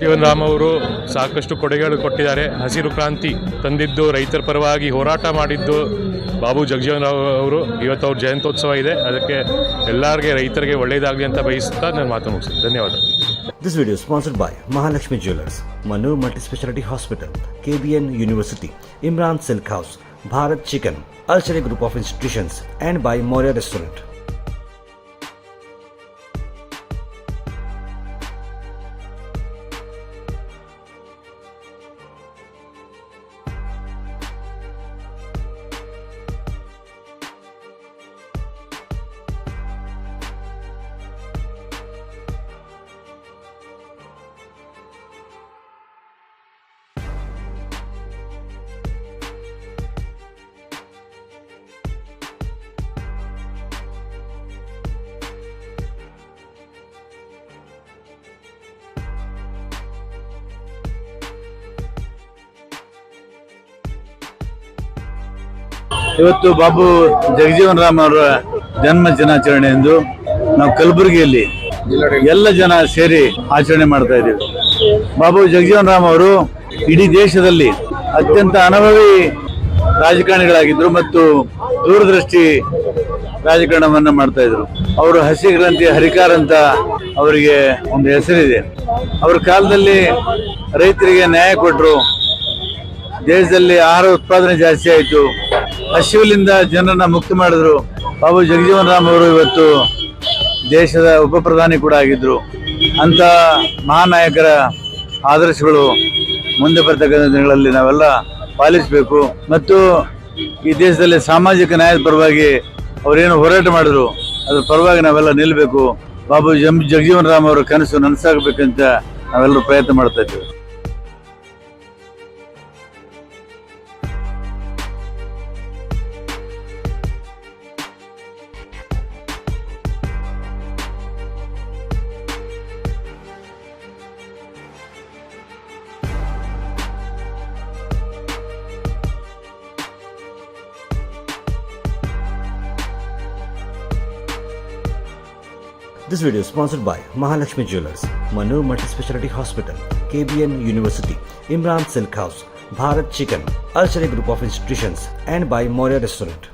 ಜೀವನ್ ರಾಮ್ ಅವರು ಸಾಕಷ್ಟು ಕೊಡುಗೆಗಳು ಕೊಟ್ಟಿದ್ದಾರೆ. ಹಸಿರು ಕ್ರಾಂತಿ ತಂದಿದ್ದು, ರೈತರ ಪರವಾಗಿ ಹೋರಾಟ ಮಾಡಿದ್ದು ಬಾಬು ಜಗಜೀವನ್ ರಾವ್ ಅವರು. ಇವತ್ತು ಅವ್ರ ಜಯಂತ್ಯೋತ್ಸವ ಇದೆ, ಅದಕ್ಕೆ ಎಲ್ಲರಿಗೆ ರೈತರಿಗೆ ಒಳ್ಳೆಯದಾಗಲಿ ಅಂತ ಬಯಸುತ್ತಾ ನಾನು ಮಾತು ಮುಗಿಸ್ತೀನಿ. ಧನ್ಯವಾದ. This video is sponsored by Mahalakshmi Jewelers, Manu Multispeciality Hospital, KBN University, Imran Silk House, Bharat Chicken, Al-Sharia Group of Institutions, and by Moria Restaurant. ಇವತ್ತು ಬಾಬು ಜಗಜೀವನ್ ರಾಮ್ ಅವರ ಜನ್ಮ ದಿನಾಚರಣೆ ಎಂದು ನಾವು ಕಲಬುರಗಿಯಲ್ಲಿ ಎಲ್ಲ ಜನ ಸೇರಿ ಆಚರಣೆ ಮಾಡ್ತಾ ಇದ್ದೀವಿ. ಬಾಬು ಜಗಜೀವನ್ ರಾಮ್ ಅವರು ಇಡೀ ದೇಶದಲ್ಲಿ ಅತ್ಯಂತ ಅನುಭವಿ ರಾಜಕಾರಣಿಗಳಾಗಿದ್ರು ಮತ್ತು ದೂರದೃಷ್ಟಿ ರಾಜಕಾರಣವನ್ನ ಮಾಡ್ತಾ ಇದ್ರು. ಅವರು ಹಸಿ ಕ್ರಾಂತಿ ಹರಿಕಾರ ಅಂತ ಅವರಿಗೆ ಒಂದು ಹೆಸರಿದೆ. ಅವ್ರ ಕಾಲದಲ್ಲಿ ರೈತರಿಗೆ ನ್ಯಾಯ ಕೊಟ್ಟರು, ದೇಶದಲ್ಲಿ ಆಹಾರ ಉತ್ಪಾದನೆ ಜಾಸ್ತಿ ಆಯಿತು, ಹಸಿವಿನಿಂದ ಜನರನ್ನ ಮುಕ್ತ ಮಾಡಿದ್ರು. ಬಾಬು ಜಗಜೀವನ್ ರಾಮ್ ಅವರು ಇವತ್ತು ದೇಶದ ಉಪ ಪ್ರಧಾನಿ ಕೂಡ ಆಗಿದ್ರು. ಅಂತ ಮಹಾನಾಯಕರ ಆದರ್ಶಗಳು ಮುಂದೆ ಬರ್ತಕ್ಕಂಥ ದಿನಗಳಲ್ಲಿ ನಾವೆಲ್ಲ ಪಾಲಿಸಬೇಕು ಮತ್ತು ಈ ದೇಶದಲ್ಲಿ ಸಾಮಾಜಿಕ ನ್ಯಾಯದ ಪರವಾಗಿ ಅವರೇನು ಹೋರಾಟ ಮಾಡಿದ್ರು ಅದ್ರ ಪರವಾಗಿ ನಾವೆಲ್ಲ ನಿಲ್ಲಬೇಕು. ಬಾಬು ಜಗಜೀವನ್ ರಾಮ್ ಅವರ ಕನಸು ನನಸಾಗಬೇಕಂತ ನಾವೆಲ್ಲರೂ ಪ್ರಯತ್ನ ಮಾಡ್ತಾ ಇದ್ದೇವೆ. This video is sponsored by Mahalakshmi Jewelers, Manu Multispeciality Hospital, KBN University, Imran Silk House, Bharat Chicken, Al-Sharia Group of Institutions, and by Moria Restaurant.